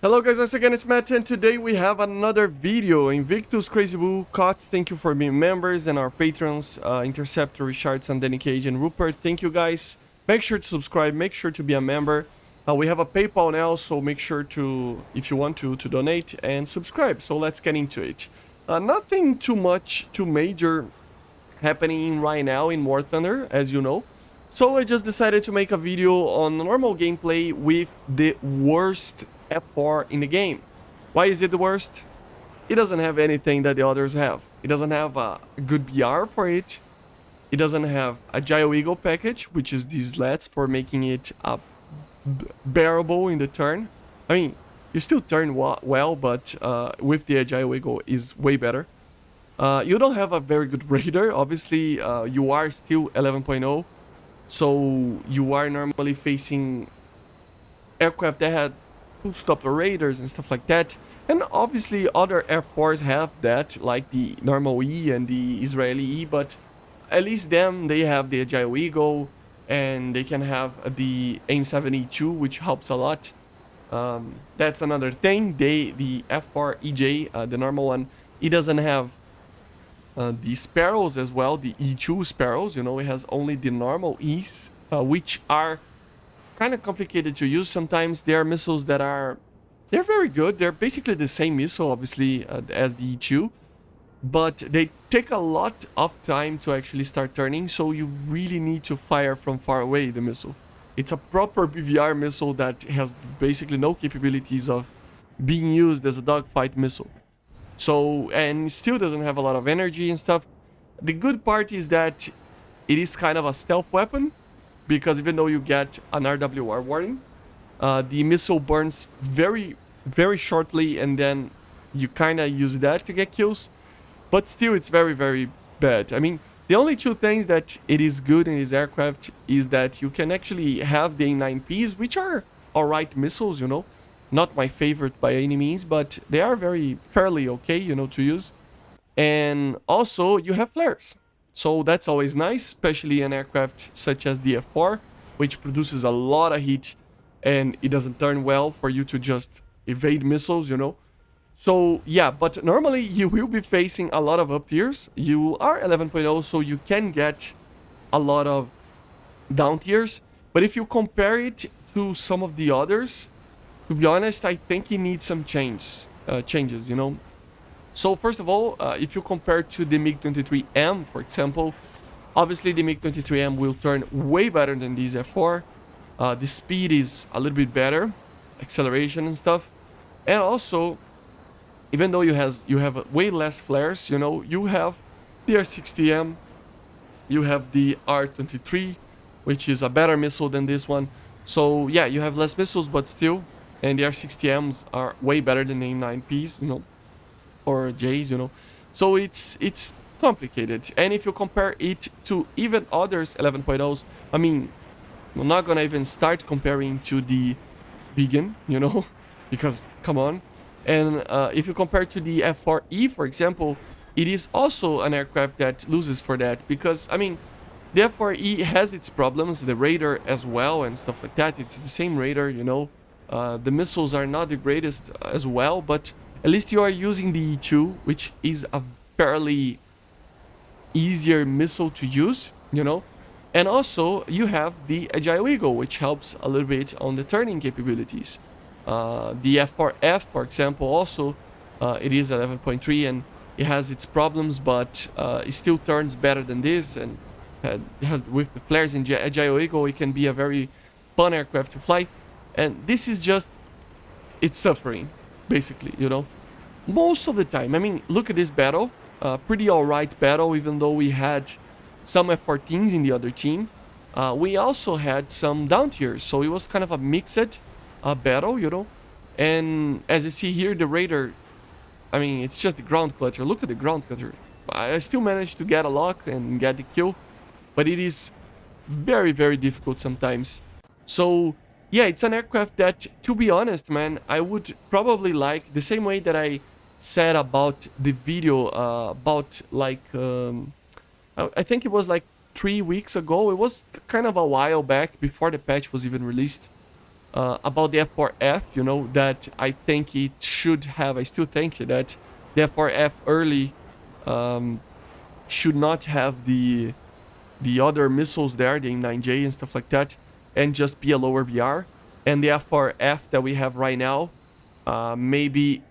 Hello guys, once again it's Matt and today we have another video. Invictus, Crazy Boo, Cots, thank you for being members, and our patrons, Interceptor, Richardson, Danny Cage, and Rupert, thank you guys. Make sure to subscribe, make sure to be a member. We have a PayPal now, so make sure to, if you want to donate and subscribe. So let's get into it. Nothing too major happening right now in War Thunder, as you know. So I just decided to make a video on normal gameplay with the worst F4 in the game. Why is it the worst? It doesn't have anything that the others have. It doesn't have a good BR for it. It doesn't have a Gyro Eagle package, which is these slats for making it bearable in the turn. I mean, you still turn well, but with the Gyro Eagle is way better. You don't have a very good radar. Obviously, you are still 11.0, so you are normally facing aircraft that had full stop radars and stuff like that. And obviously, other Air Force have that, like the normal E and the Israeli E, but at least them, they have the Agile Eagle, and they can have the AIM-7E2, which helps a lot. That's another thing. The F4EJ, the normal one, it doesn't have the Sparrows as well, the E2 Sparrows. You know, it has only the normal E's, which are kind of complicated to use. Sometimes there are missiles that they're very good. They're basically the same missile, obviously, as the E2, but they take a lot of time to actually start turning, so you really need to fire from far away the missile. It's a proper BVR missile that has basically no capabilities of being used as a dogfight missile. So, and still doesn't have a lot of energy and stuff. The good part is that it is kind of a stealth weapon, because even though you get an RWR warning, the missile burns very, very shortly, and then you kind of use that to get kills. But still, it's very, very bad. I mean, the only two things that it is good in this aircraft is that you can actually have the A9Ps, which are alright missiles, you know. Not my favorite by any means, but they are fairly okay, you know, to use. And also, you have flares. So that's always nice, especially an aircraft such as the F4, which produces a lot of heat and it doesn't turn well for you to just evade missiles, you know. So yeah, but normally you will be facing a lot of up tiers. You are 11.0, so you can get a lot of down tiers. But if you compare it to some of the others, to be honest, I think it needs some changes, you know. So first of all, if you compare to the MiG-23M, for example, obviously the MiG-23M will turn way better than this F4. The speed is a little bit better, acceleration and stuff. And also, even though you have way less flares, you know, you have the R-60M, you have the R-23, which is a better missile than this one. So yeah, you have less missiles, but still, and the R-60Ms are way better than the AIM-9Ps, you know, or J's, you know. So it's complicated. And if you compare it to even others 11.0s, I mean, I'm not gonna even start comparing to the vegan, you know, because come on. And if you compare to the F4E, for example, it is also an aircraft that loses for that, because I mean, the F4E has its problems, the radar as well and stuff like that. It's the same radar, you know. The missiles are not the greatest as well, but at least you are using the E2, which is a fairly easier missile to use, you know. And also, you have the Agile Eagle, which helps a little bit on the turning capabilities. The F4F, for example, also, it is 11.3 and it has its problems, but it still turns better than this. And it has, with the flares in Agile Eagle, it can be a very fun aircraft to fly. And this is just, it's suffering, basically, you know, most of the time. I mean, look at this battle, pretty alright battle, even though we had some F-14s in the other team. We also had some down tiers, so it was kind of a mixed battle, you know. And as you see here, the radar, I mean, it's just the ground clutter. Look at the ground clutter. I still managed to get a lock and get the kill, but it is very, very difficult sometimes. So yeah, it's an aircraft that, to be honest, man, I would probably like, the same way that I said about the video about like I think it was like 3 weeks ago. It was kind of a while back, before the patch was even released. about the F4F, you know, that I think it should have. I still think that the F4F early um, should not have the other missiles there, the M9J and stuff like that, and just be a lower BR. And the F4F that we have right now, maybe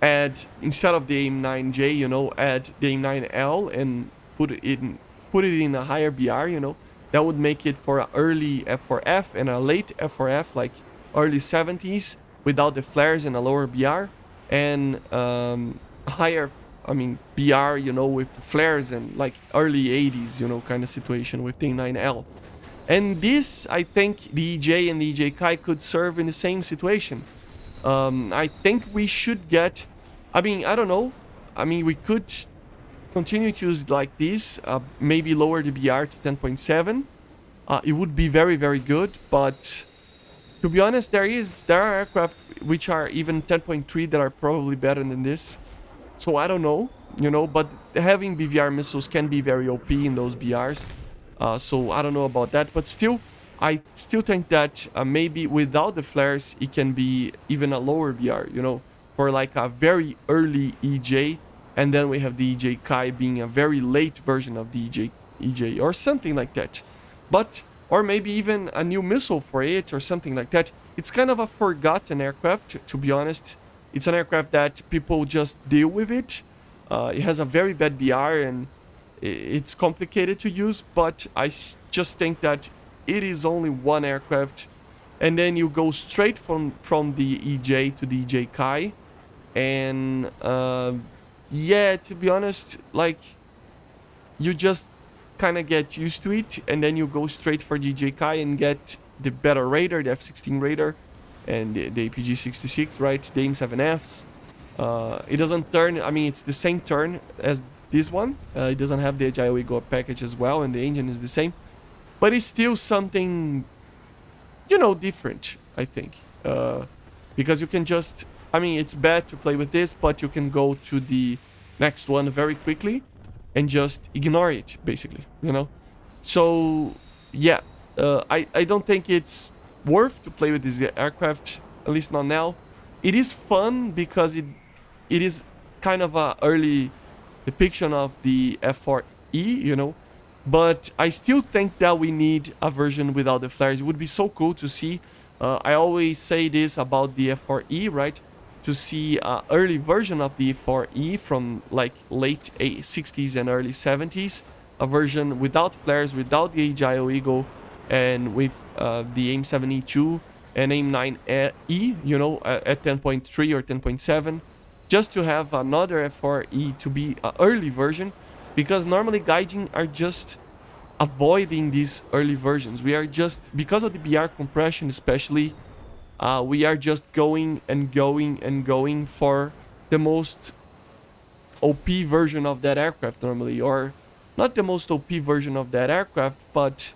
add, instead of the M9J, you know, add the M9L and put it in a higher BR, you know. That would make it for an early F4F and a late F4F, like early 70s, without the flares and a lower BR, and higher, I mean, BR, you know, with the flares, and like early 80s, you know, kind of situation with the M9L. And this, I think, the EJ and the EJ Kai could serve in the same situation. I think we should get, I mean, I don't know. I mean, we could continue to use like this, maybe lower the BR to 10.7. It would be very, very good. But to be honest, there are aircraft which are even 10.3 that are probably better than this. So I don't know, you know, but having BVR missiles can be very OP in those BRs. So I don't know about that, but still, I still think that maybe without the flares, it can be even a lower BR, you know, for like a very early EJ, and then we have the EJ Kai being a very late version of the EJ or something like that. But, or maybe even a new missile for it or something like that. It's kind of a forgotten aircraft, to be honest. It's an aircraft that people just deal with it. It has a very bad BR and it's complicated to use, but I just think that it is only one aircraft, and then you go straight from the EJ to the EJ Kai, and yeah, to be honest, like, you just kind of get used to it, and then you go straight for the EJ Kai and get the better radar, the F-16 radar, and the APG-66, right, the M7Fs. It doesn't turn, I mean, it's the same turn as this one. It doesn't have the Ajude Go package as well, and the engine is the same. But it's still something, you know, different, I think. Because you can just, I mean, it's bad to play with this, but you can go to the next one very quickly and just ignore it, basically, you know? So, yeah, I don't think it's worth to play with this aircraft, at least not now. It is fun because it is kind of a early depiction of the F4E, you know, but I still think that we need a version without the flares. It would be so cool to see. I always say this about the F4E, right? To see an early version of the F4E from like late 60s and early 70s, a version without flares, without the Agile Eagle, and with the AIM-7E2 and AIM-9E, you know, at 10.3 or 10.7. Just to have another F4E to be an early version, because normally Gaijin are just avoiding these early versions. We are just, because of the BR compression especially, we are just going and going and going for the most OP version of that aircraft normally, or not the most OP version of that aircraft, but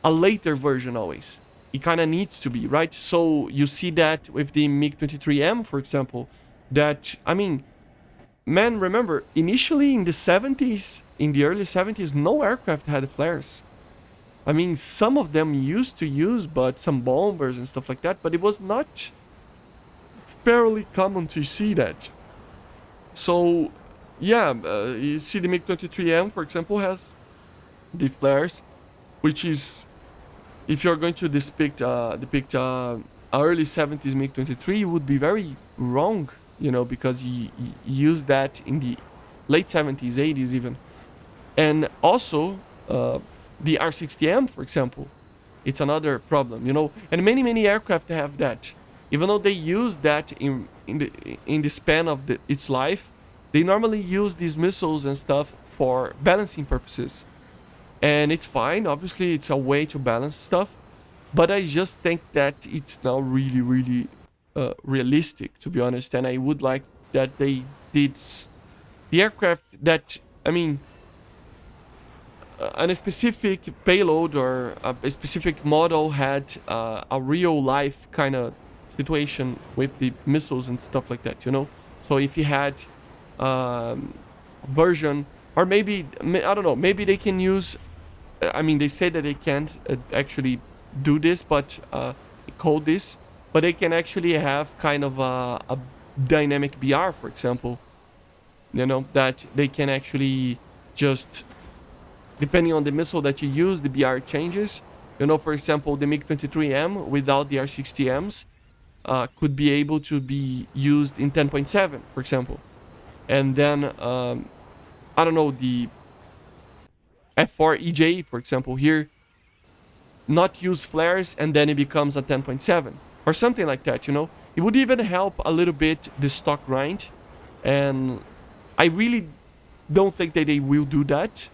a later version always. It kind of needs to be, right? So you see that with the MiG-23M, for example, that, I mean, man, remember, initially in the 70s, in the early 70s, no aircraft had flares. I mean, some of them used to use, but some bombers and stuff like that, but it was not fairly common to see that. So, yeah, you see the MiG-23M, for example, has the flares, which is, if you're going to depict a early 70s MiG-23, it would be very wrong, you know, because you use that in the late 70s, 80s even. And also, the R60M, for example, it's another problem, you know. And many aircraft have that. Even though they use that in the span of its life, they normally use these missiles and stuff for balancing purposes. And it's fine, obviously it's a way to balance stuff, but I just think that it's now really realistic, to be honest, and I would like that they did the aircraft that, I mean, a specific payload or a specific model had a real life kind of situation with the missiles and stuff like that, you know. So if you had version, or maybe, I don't know, maybe they can use, I mean, they say that they can't actually do this, but code this, but they can actually have kind of a dynamic BR, for example, you know, that they can actually just, depending on the missile that you use, the BR changes. You know, for example, the MiG-23M without the R60Ms could be able to be used in 10.7, for example. And then, I don't know, the F4EJ, for example, here, not use flares, and then it becomes a 10.7 or something like that, you know. It would even help a little bit the stock grind, and I really don't think that they will do that,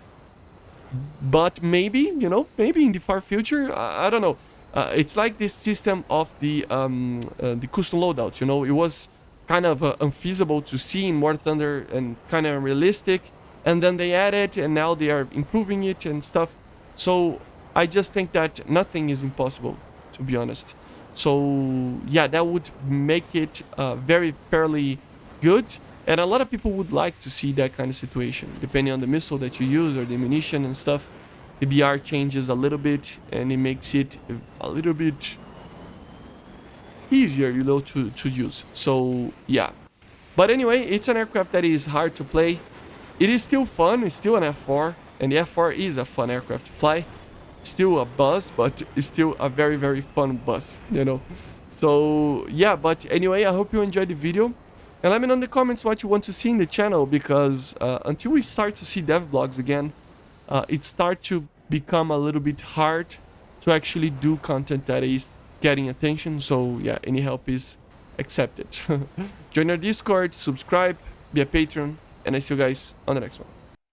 but maybe, you know, maybe in the far future, I don't know. It's like this system of the custom loadouts, you know. It was kind of unfeasible to see in War Thunder and kind of unrealistic, and then they added, and now they are improving it and stuff. So I just think that nothing is impossible, to be honest. So yeah, that would make it very fairly good, and a lot of people would like to see that kind of situation. Depending on the missile that you use or the ammunition and stuff, the BR changes a little bit, and it makes it a little bit easier, you know, to use. So yeah, but anyway, it's an aircraft that is hard to play. It is still fun. It's still an F4, and the F4 is a fun aircraft to fly. Still a bus, but it's still a very, very fun bus, you know. So yeah, but anyway, I hope you enjoyed the video, and let me know in the comments what you want to see in the channel, because until we start to see dev blogs again, it starts to become a little bit hard to actually do content that is getting attention. So yeah, any help is accepted. Join our Discord, subscribe, be a patron, and I see you guys on the next one.